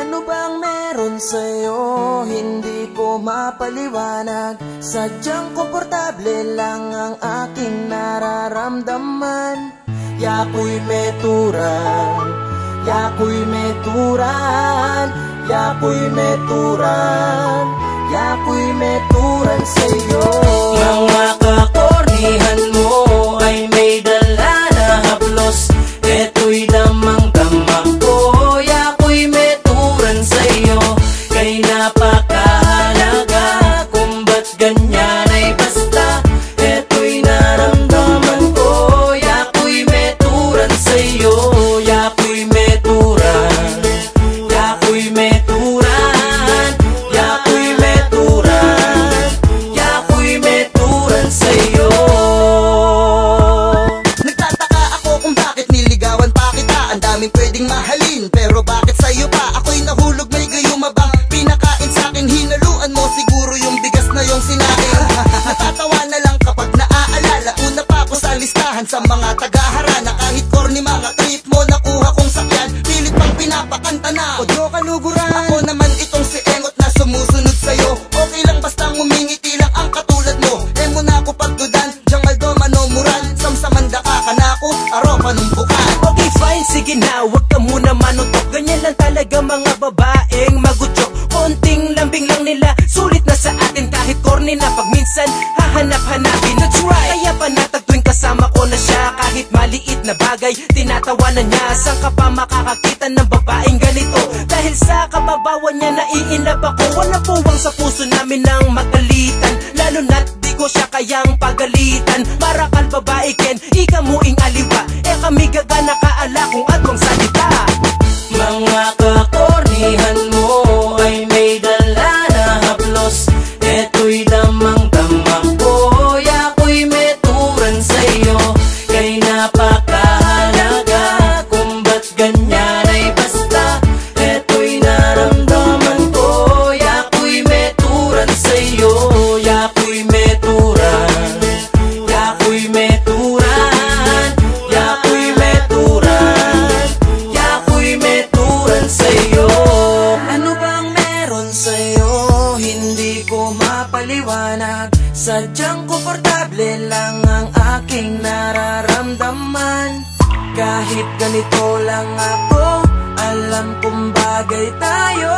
Ano bang meron sa'yo? Hindi ko mapaliwanag. Sadyang komportable lang ang aking nararamdaman. Yako'y meturan, yako'y meturan, yako'y meturan, yako'y meturan sa'yo. Mga kakornihan mo ay may dala na haplos. Eto'y damang-dama ko, yako'y meturan sa'yo. Kay napakahalaga kung ba't ganyan ay basta. Eto'y naramdaman ko, yako'y meturan sa'yo. Yako'y meturan, yako'y meturan, yako'y meturan, yako'y meturan sa'yo. Nagtataka ako kung bakit niligawan pa kita. Ang daming pwedeng mahalin, pero bakit sa'yo pa? Ako'y nahulog, may gayumabang pinakain sa'kin. Hinaluan mo siguro yung bigas na yung sinain. Natatawa na lang kapag naaalala. Una pa ako sa listahan sa mga tagaharana. Kahit corny mga trip mo, nakuha kong sakyan. Pilit pang pinapakanta na Odyo Kaluguran. Ako naman itong si Engot na sumusunod sa'yo. Okay lang basta ngumingiti lang ang katulad mo. Emo na ako pagdudan, Jangaldo Manomuran. Samsamanda ka na ako, aro panumbukan. Okay fine, sige na, wag ka muna manutok. Ganyan lang talaga mga babaeng magutsok. Konting lambing lang nila, sulit na sa atin. Kahit corny na pag minsan, hahanap-hanapin. That's right, kaya panatag tuwing kasama ko na siya. Kahit maliit na bagay, tinatawanan niya. Saan ka pa makakakita ng babaeng ganito? Dahil sa kababawan niya, naiinlove ako. Walang puwang sa puso namin ng magalitan. Lalo na't di ko siya kayang pagalitan. Para kal babae ken, ikamuing aliwa. Eh kami gaga nakaala kung atong salita. Mga kakornihan mo ay may dala na haplos. Eto'y damang-dama ko, yako'y meturan sa'yo. Kay napakahalaga kung ba't ganyan ay basta. Eto'y naramdaman ko, yako'y meturan sa'yo. Yako'y meturan, yako'y meturan, yako'y meturan, yako'y meturan sa'yo. Ano bang meron sa'yo? Hindi ko mapaliwanag. Sadyang komportable lang ang aking nararamdaman. Kahit ganito lang ako, alam kong bagay tayo.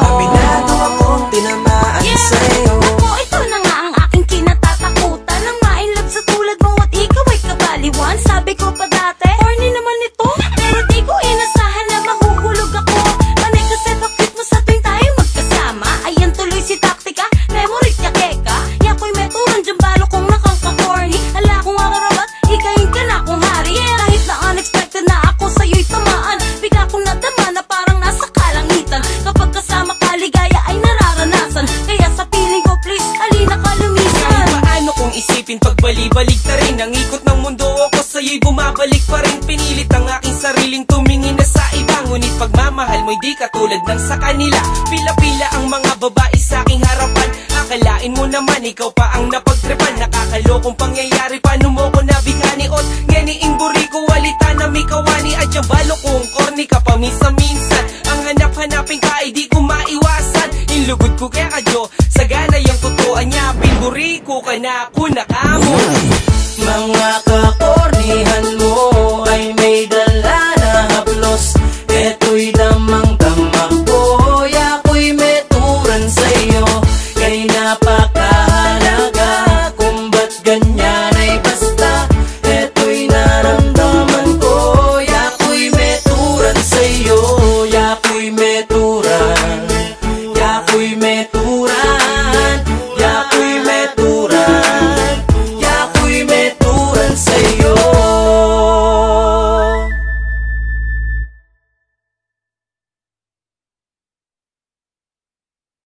Aminado akong tinamaan sa'yo. Ako, ito na nga ang aking kinatatakutan. Nang ma-inlove sa tulad mo at ikaw ay kabaliwan. Sabi ko pa dati, horny naman ito. Pero di ko inasahan na mahuhulog ako. Panay kasi bakit mo sa tuwing tayo magkasama. Ayan tuloy si taktika, memory niya keka. Yako'y meturan dyan balo kong nakaka-corny. Hala kong akarabat, ikayin ka na kong hari. Kahit na unexpected na ako sa'yo'y tamaan. Bigla kong nadama na parang nasa kalangitan. Kapag kasama ka, ligaya ay nararanasan. Kaya sa piling ko, please, halina ka lumisan. Paano kung isipin pagbalik-balik na rin? Ang ikot ng mundo ako sa'yo'y bumabalik pa rin. Pinilit ang aking sariling tumingin na sa iba. Ngunit pagmamahal mo'y di katulad ng sa kanila. Pila-pila ang mga babae sa aking harapan. Akalain mo naman ikaw pa ang napagtripan. Nakakalokong pangyayari, paano mo ko nabigani? Ot ganiing buri ko, walita na may kawani. At yung balo kong corny ka paminsan-minsan. Ang hanap-hanapin ka ay di ko maiwasan. Inlugod ko kaya kadyo, sagana yung totoo niya. Pinburi ko ka na ako nakamo.